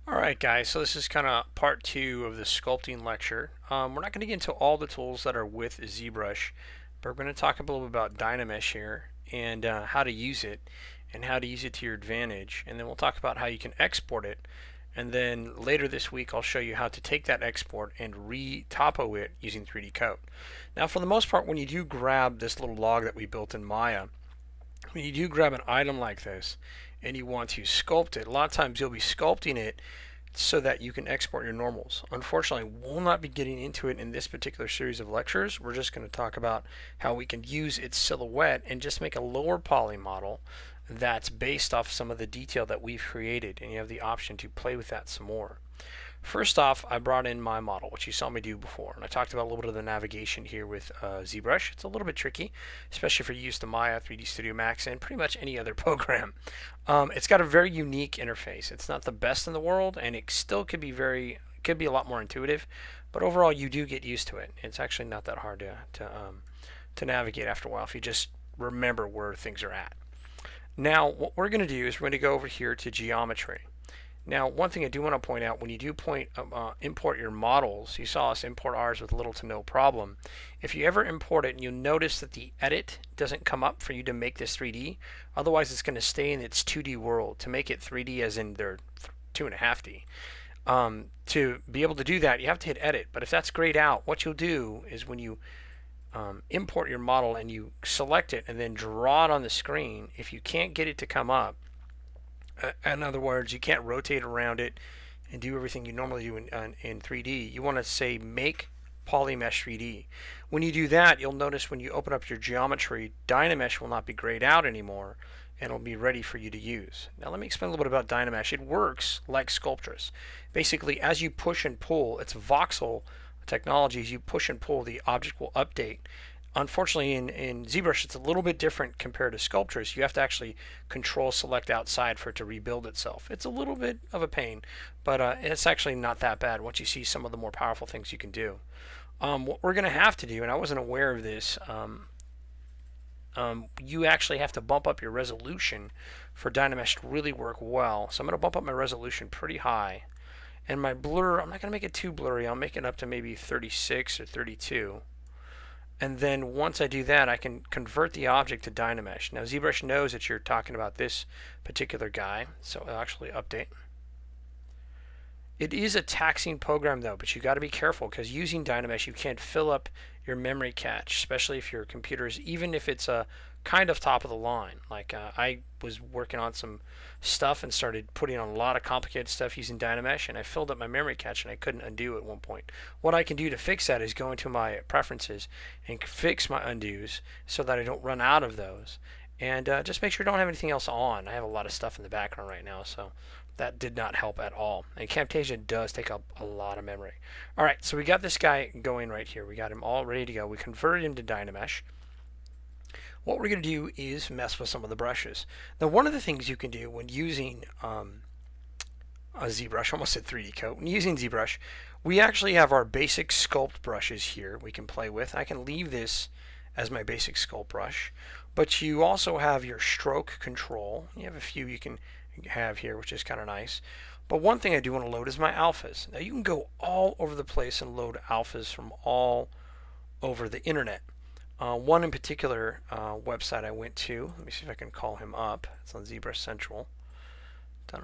Alright guys, so this is kind of part two of the sculpting lecture. We're not going to get into all the tools that are with ZBrush, but we're going to talk a little bit about Dynamesh here and how to use it and how to use it to your advantage. And then we'll talk about how you can export it. And then later this week I'll show you how to take that export and re-topo it using 3D Coat. Now for the most part, when you do grab this little log that we built in Maya, when you do grab an item like this and you want to sculpt it, a lot of times you'll be sculpting it so that you can export your normals. Unfortunately, we'll not be getting into it in this particular series of lectures. We're just going to talk about how we can use its silhouette and just make a lower poly model that's based off some of the detail that we've created, and you have the option to play with that some more. First off, I brought in my model, which you saw me do before, and I talked about a little bit of the navigation here with ZBrush. It's a little bit tricky, especially if you're used to Maya, 3D Studio Max, and pretty much any other program. It's got a very unique interface. It's not the best in the world, and it still could be a lot more intuitive, but overall you do get used to it. It's actually not that hard to navigate after a while if you just remember where things are at. Now, what we're going to do is we're going to go over here to geometry. Now, one thing I do want to point out, when you do import your models, you saw us import ours with little to no problem. If you ever import it and you notice that the edit doesn't come up for you to make this 3D, otherwise it's going to stay in its 2D world. To make it 3D as in they're 2.5D. To be able to do that, you have to hit edit. But if that's grayed out, what you'll do is when you import your model and you select it and then draw it on the screen, if you can't get it to come up, in other words, you can't rotate around it and do everything you normally do in 3D. You want to say make polymesh 3D. When you do that, you'll notice when you open up your geometry, Dynamesh will not be grayed out anymore and it'll be ready for you to use. Now let me explain a little bit about Dynamesh. It works like Sculptress. Basically, as you push and pull, it's voxel technology. As you push and pull, the object will update. Unfortunately, in ZBrush, it's a little bit different compared to Sculptress. You have to actually control select outside for it to rebuild itself. It's a little bit of a pain, but it's actually not that bad once you see some of the more powerful things you can do. What we're going to have to do, and I wasn't aware of this, you actually have to bump up your resolution for Dynamesh to really work well. So I'm going to bump up my resolution pretty high. And my blur, I'm not going to make it too blurry. I'll make it up to maybe 36 or 32. And then once I do that, I can convert the object to Dynamesh. Now ZBrush knows that you're talking about this particular guy, so I'll actually update. It is a taxing program though, but you got to be careful because using Dynamesh you can't fill up your memory cache, especially if your computer is, even if it's a kind of top of the line. Like I was working on some stuff and started putting on a lot of complicated stuff using Dynamesh, and I filled up my memory cache and I couldn't undo at one point. What I can do to fix that is go into my preferences and fix my undos so that I don't run out of those, and just make sure I don't have anything else on. I have a lot of stuff in the background right now, so that did not help at all. And Camtasia does take up a lot of memory. Alright, so we got this guy going right here. We got him all ready to go. We converted him to Dynamesh. What we're going to do is mess with some of the brushes. Now, one of the things you can do when using a ZBrush, almost said 3D Coat, when using ZBrush, we actually have our basic sculpt brushes here we can play with. I can leave this as my basic sculpt brush, but you also have your stroke control. You have a few you can have here, which is kind of nice. But one thing I do want to load is my alphas. Now you can go all over the place and load alphas from all over the internet. One in particular website I went to, let me see if I can call him up. It's on ZBrush Central. You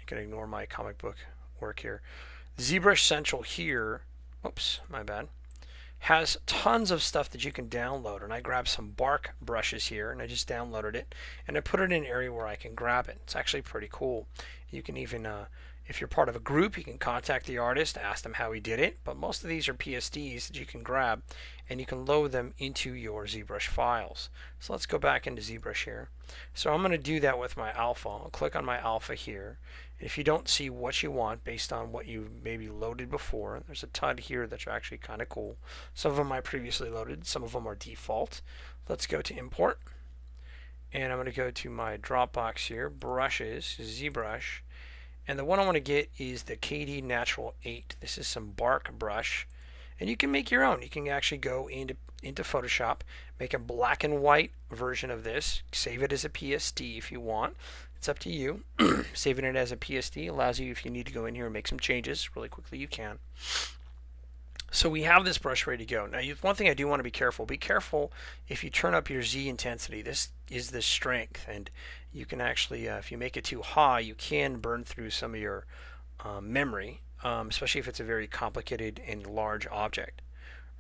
can ignore my comic book work here. ZBrush Central here, oops, my bad, has tons of stuff that you can download, and I grabbed some bark brushes here and I just downloaded it and I put it in an area where I can grab it. It's actually pretty cool. You can even if you're part of a group, you can contact the artist, ask them how he did it, but most of these are PSDs that you can grab and you can load them into your ZBrush files. So let's go back into ZBrush here. So I'm going to do that with my alpha. I'll click on my alpha here. If you don't see what you want based on what you maybe loaded before, there's a ton here that are actually kind of cool. Some of them I previously loaded, some of them are default. Let's go to import, and I'm going to go to my Dropbox here, brushes, ZBrush, and the one I want to get is the KD Natural 8. This is some bark brush, and you can make your own. You can actually go into Photoshop, make a black and white version of this, save it as a PSD if you want. It's up to you. Saving it as a PSD allows you, if you need to go in here and make some changes really quickly, you can. So we have this brush ready to go. Now, one thing I do want to be careful. Be careful if you turn up your Z intensity. This is the strength, and you can actually, if you make it too high, you can burn through some of your memory, especially if it's a very complicated and large object.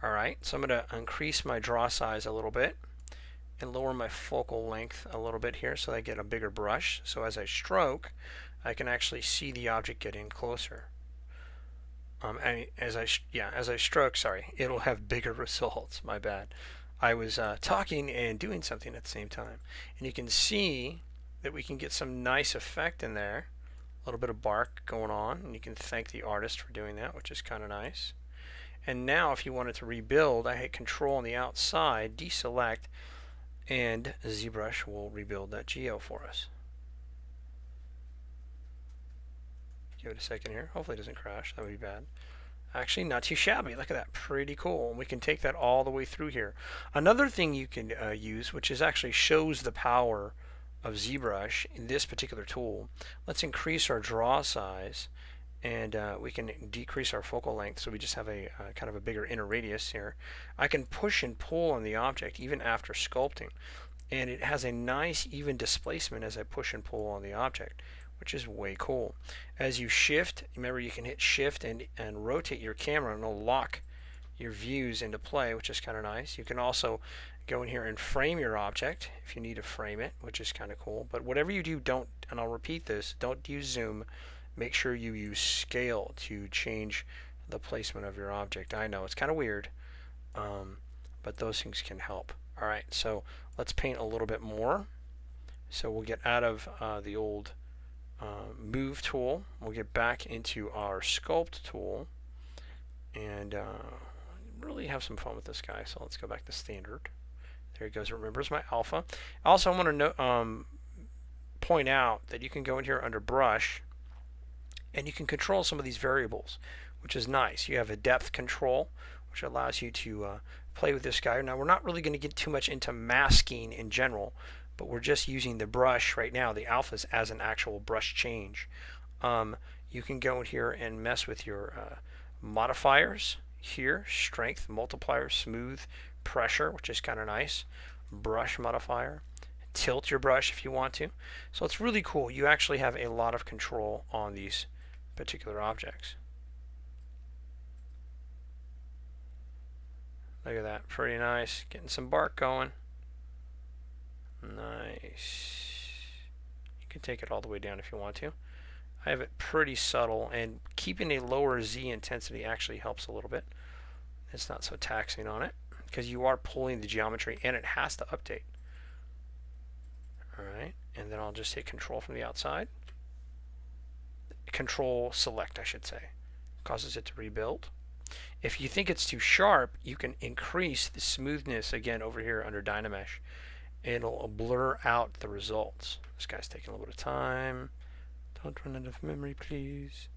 All right, so I'm going to increase my draw size a little bit and lower my focal length a little bit here so I get a bigger brush. So as I stroke, I can actually see the object get in closer. And as I stroke, sorry, it'll have bigger results. My bad. I was talking and doing something at the same time, and you can see that we can get some nice effect in there. A little bit of bark going on, and you can thank the artist for doing that, which is kind of nice. And now, if you wanted to rebuild, I hit Control on the outside, deselect, and ZBrush will rebuild that geo for us. Give it a second here. Hopefully it doesn't crash. That would be bad. Actually, not too shabby. Look at that. Pretty cool. And we can take that all the way through here. Another thing you can use, which is actually shows the power of ZBrush in this particular tool. Let's increase our draw size, and we can decrease our focal length so we just have a kind of a bigger inner radius here. I can push and pull on the object even after sculpting, and it has a nice even displacement as I push and pull on the object, which is way cool. As you shift, remember you can hit shift and rotate your camera, and it'll lock your views into play, which is kind of nice. You can also go in here and frame your object if you need to frame it, which is kind of cool. But whatever you do, don't, and I'll repeat this, don't use zoom. Make sure you use scale to change the placement of your object. I know it's kind of weird, but those things can help. All right, so let's paint a little bit more. So we'll get out of the old move tool. We'll get back into our sculpt tool and really have some fun with this guy. So let's go back to standard. There he goes. Remember, it's my alpha. Also, I want to point out that you can go in here under brush and you can control some of these variables, which is nice. You have a depth control, which allows you to play with this guy. Now, we're not really going to get too much into masking in general, but we're just using the brush right now, the alphas, as an actual brush change. You can go in here and mess with your modifiers here, strength, multiplier, smooth, pressure, which is kind of nice, brush modifier, tilt your brush if you want to. So it's really cool. You actually have a lot of control on these particular objects. Look at that, pretty nice. Getting some bark going. Nice. You can take it all the way down if you want to. I have it pretty subtle, and keeping a lower Z intensity actually helps a little bit. It's not so taxing on it because you are pulling the geometry and it has to update. Alright, and then I'll just hit Control from the outside. Control Select, I should say. Causes it to rebuild. If you think it's too sharp, you can increase the smoothness again over here under Dynamesh. It'll blur out the results. This guy's taking a little bit of time. Don't run out of memory, please.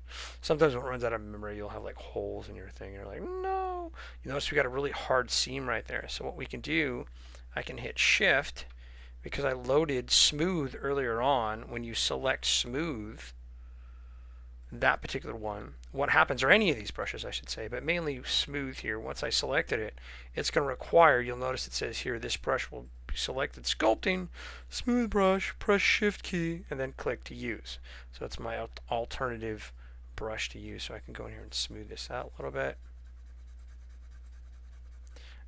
Sometimes when it runs out of memory, you'll have like holes in your thing. And you're like, no. You notice we got a really hard seam right there. So what we can do, I can hit Shift because I loaded smooth earlier on. When you select smooth, that particular one, what happens, or any of these brushes I should say, but mainly smooth here, once I selected it, it's going to require, you'll notice it says here, this brush will be selected sculpting, smooth brush, press shift key, and then click to use. So it's my alternative brush to use, so I can go in here and smooth this out a little bit.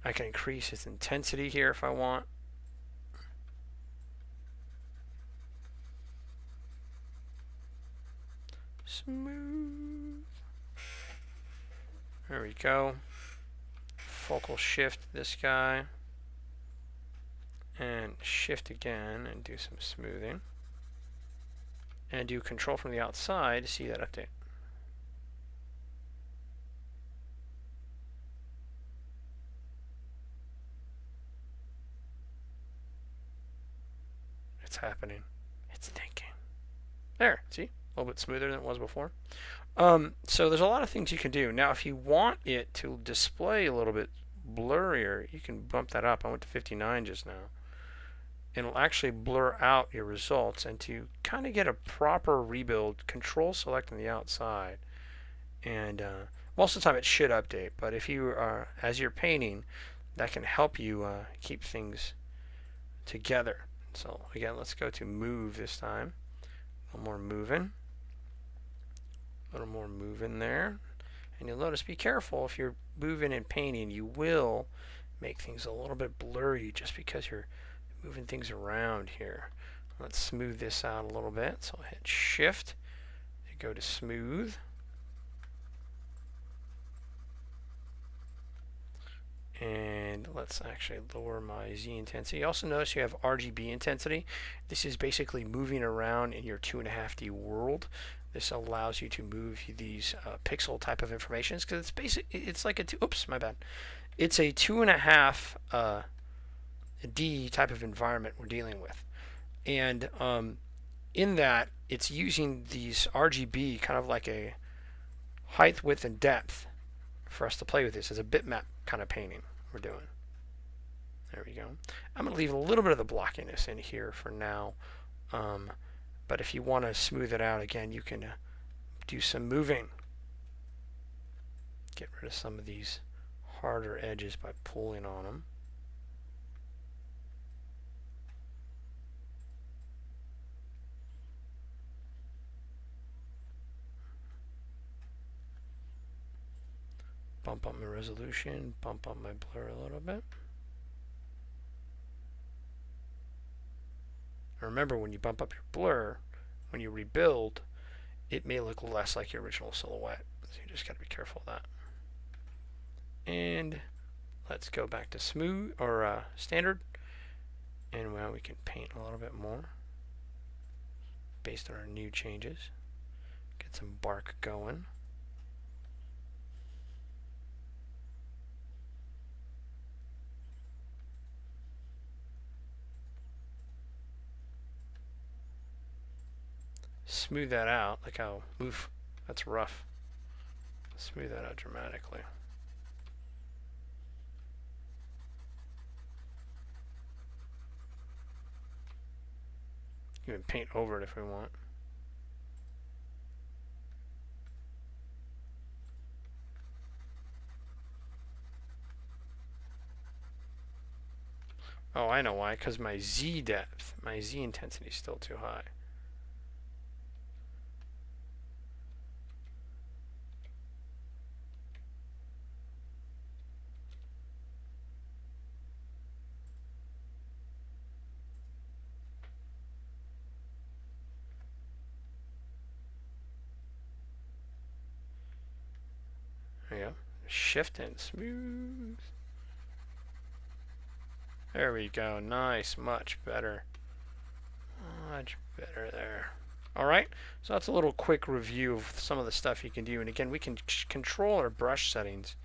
I can increase its intensity here if I want. Smooth. There we go. Focal shift this guy. And shift again and do some smoothing. And do Control from the outside to see that update. It's happening. It's thinking. There, see? A little bit smoother than it was before. So there's a lot of things you can do. Now, if you want it to display a little bit blurrier, you can bump that up. I went to 59 just now. it'll actually blur out your results. And to kind of get a proper rebuild, control select on the outside. And most of the time it should update, but if you are, as you're painting, that can help you keep things together. So again, let's go to move this time. A little more moving. A little more moving there. And you'll notice, be careful if you're moving and painting, you will make things a little bit blurry just because you're moving things around here. Let's smooth this out a little bit. So I'll hit shift to go to smooth. And let's actually lower my Z intensity. Also notice you have RGB intensity. This is basically moving around in your 2.5D world. This allows you to move these pixel type of information because it's like it's a 2.5 D type of environment we're dealing with. And in that, it's using these RGB kind of like a height, width, and depth for us to play with this as a bitmap kind of painting we're doing. There we go. I'm going to leave a little bit of the blockiness in here for now. But if you want to smooth it out again, you can do some moving. Get rid of some of these harder edges by pulling on them. Bump up my resolution, bump up my blur a little bit. Remember, when you bump up your blur, when you rebuild, it may look less like your original silhouette. So you just got to be careful of that. And let's go back to smooth or standard. And well, we can paint a little bit more based on our new changes. Get some bark going. Smooth that out, like how, oof, that's rough. Smooth that out dramatically. You can paint over it if we want. Oh, I know why, because my Z depth, my Z intensity is still too high. There you go. Shift and smooth. There we go. Nice. Much better. Much better there. Alright, so that's a little quick review of some of the stuff you can do. And again, we can control our brush settings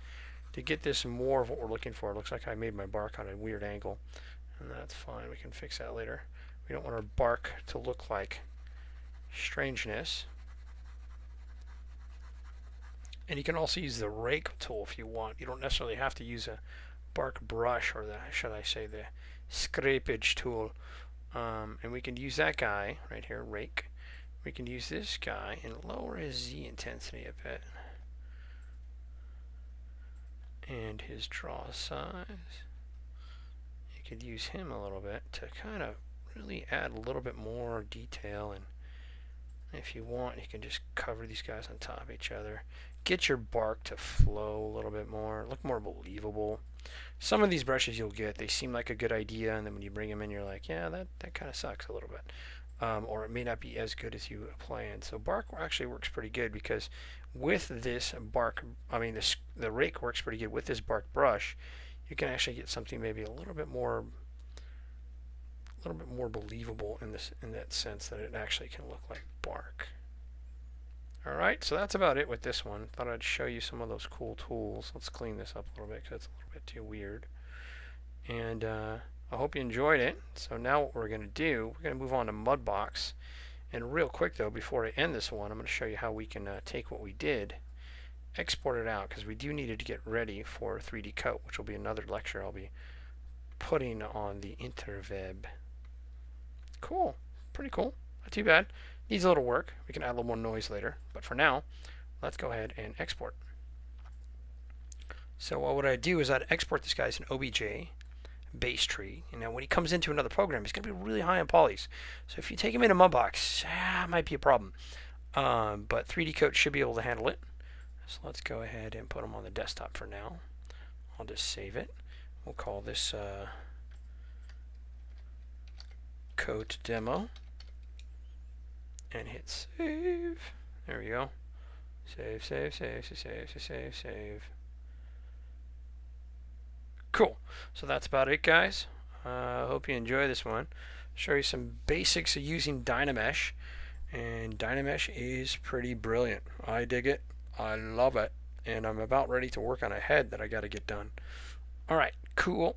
to get this more of what we're looking for. It looks like I made my bark on a weird angle, and that's fine. We can fix that later. We don't want our bark to look like strangeness. And you can also use the rake tool if you want. You don't necessarily have to use a bark brush, or the, should I say, the scrapage tool. And we can use that guy right here, rake. We can use this guy and lower his Z intensity a bit. And his draw size. You could use him a little bit to kind of really add a little bit more detail. And if you want, you can just cover these guys on top of each other. Get your bark to flow a little bit more, look more believable. Some of these brushes you'll get, they seem like a good idea, and then when you bring them in, you're like, yeah, that kind of sucks a little bit. Or it may not be as good as you plan. So bark actually works pretty good, because with this bark, the rake works pretty good with this bark brush. You can actually get something maybe a little bit more believable in that sense, that it actually can look like bark. Alright, so that's about it with this one. Thought I'd show you some of those cool tools. Let's clean this up a little bit because it's a little bit too weird. And I hope you enjoyed it. So now what we're going to do, we're going to move on to Mudbox. And real quick though, before I end this one, I'm going to show you how we can take what we did, export it out, because we do need it to get ready for 3D Coat, which will be another lecture I'll be putting on the interweb. Cool. Pretty cool. Not too bad. Needs a little work. We can add a little more noise later. But for now, let's go ahead and export. So what I do is I'd export this guy as an OBJ base tree. And now when he comes into another program, he's going to be really high on polys. So if you take him into Mudbox, it might be a problem. But 3D Coat should be able to handle it. So let's go ahead and put him on the desktop for now. I'll just save it. We'll call this Coat Demo. And hit save. There we go. Save, save, save, save, save, save, save. Cool. So that's about it, guys. Hope you enjoy this one. Show you some basics of using Dynamesh. And Dynamesh is pretty brilliant. I dig it. I love it. And I'm about ready to work on a head that I got to get done. Alright, cool.